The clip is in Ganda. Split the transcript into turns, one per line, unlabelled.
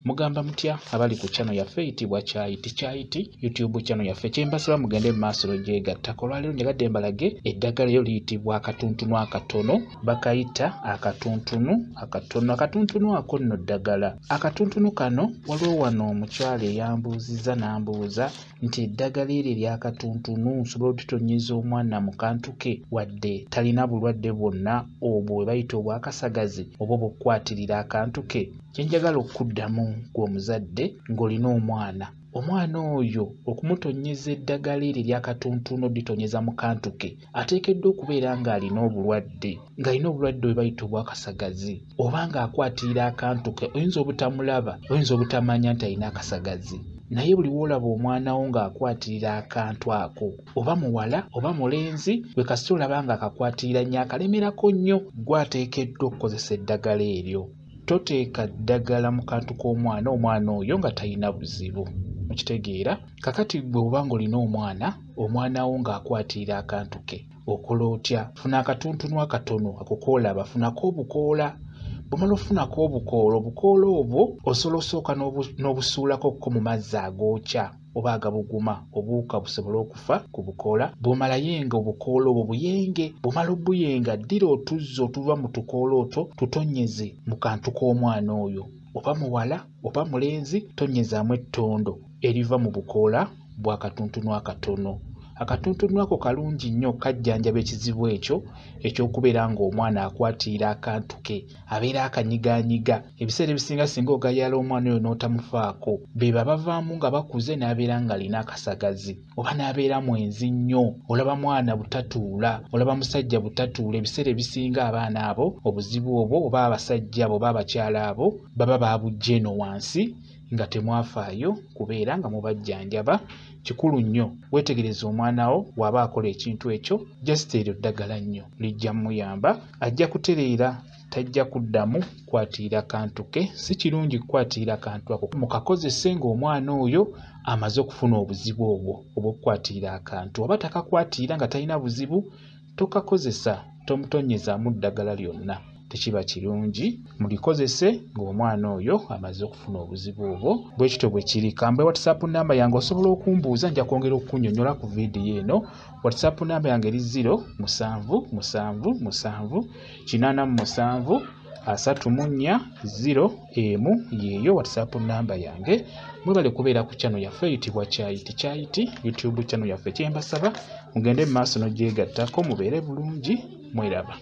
Mugamba mutya abali ku channel yaffe eyitibwa Kyayiti YouTube channel yaffe kyembasaba mugende mu maaso gyegattako. Olwaleero njagadde mbalage eddagala eryo liyitibwa akatuntunu akatono, bakayita akatuntunu ako nno ddagala. Akatuntunu kano waliwo wano omukyala eyambuuzizza n'ambuuza nti eddagala eryo ery'akatuntunu nsobola okutonnyeza omwana mu kantu ke wadde talina bulwadde bwonna obwo bwe bayita obwakasagazi oba obukwatirira akantu ke. Kyenjagala okuddamu gw'omuzadde ng'olina omwana oyo okumutonnyeza eddagala eryo ery'akatuntunu oditonyeza mu kantu ke ateekeddwa okubeera ng'alina obulwadde bwe bayita obwakasagazi oba ng'akwatirira akantu ke. Oyinza obutamulaba, oyinza obutamanya nti alina akasagazi, naye buli w'olaba omwana wo ng'akwatirira akantu ako, oba muwala oba mulenzi, bwe kasita olaba ng'akakwatirira nnyo akalemerako nnyo, gwateekeddwa okukozesa eddagala eryo. Toteeka ddagala mu kantu k'omwana oyo nga talina buzibu. Mukitegeera? Kakati gwe oba ng'olina omwana wo ng'akwatirira akantu ke, okola otya? Funa akatuntunu akatono ako koolaba, funako obukoola. Bw'omala ofunako obukoola obwo osobola osooka n'obusuulako mu mazzi agookya oba agabuguma obuwuka busobole okufa ku bukoola. Bw'omala yenga obukoola obwo buyenge, bw'omala obuyenga ddira otuzzi otuva mu tukoola otwo tutonnyeze mu kantu k'omwana oyo, oba muwala oba mulenzi, tonnyezaamu ettondo eriva mu bukoola bw'akatuntunu akatono. Akatuntunu ako kalungi nnyo, kajjanjaba ekizibu ekyo eky'okubeera ng'omwana akwatirira akantu ke, abeera akanyiganyiga. Ebiseera ebisinga singa ogayala omwana oyo n'otamufaako, be bavaamu nga bakuze n'abeera ng'alina akasagazi oba n'abeera mwenzi nnyo. Olaba mwana butatuula, olaba musajja butatuula. Ebiseera ebisinga abaana abo obuzibu obwo oba abasajja abo oba abakyala abo baba baabujja eno wansi nga temwafaayo kubeera nga mubajjanjaba. Kikulu nnyo weetegereza omwana wo bw'aba akola ekintu ekyo, just eryo ddagala nnyo lijja muyamba. Ajja kutereera, tajja kuddamu kwatirira kantu ke. Si kirungi kukwatirira kantu ako, mukakozese ng'omwana oyo amaze okufuna obuzibu obwo obw'okukwatirira akantu. Oba takakwatirira nga talina buzibu, tokakozesa, tomutonnyezaamu ddagala lyonna, tekiba kirungi. Mulikozese ng'omwana oyo amaze okufuna obuzibu obwo. Bwe kityo bwe kiri. Kambe WhatsApp namba yange osobola okumbuuza, nja kwongera okukunnyonnyola ku viidiyo eno. WhatsApp namba yange eri 0777873401 yeeyo WhatsApp namba yange. Mwebale kubeera ku channel yaffe eyitibwa Kyayiti YouTube channel yaffe. Kyembasaba mugende mu maaso n'ogyegattako, mubeere bulungi, mweraba.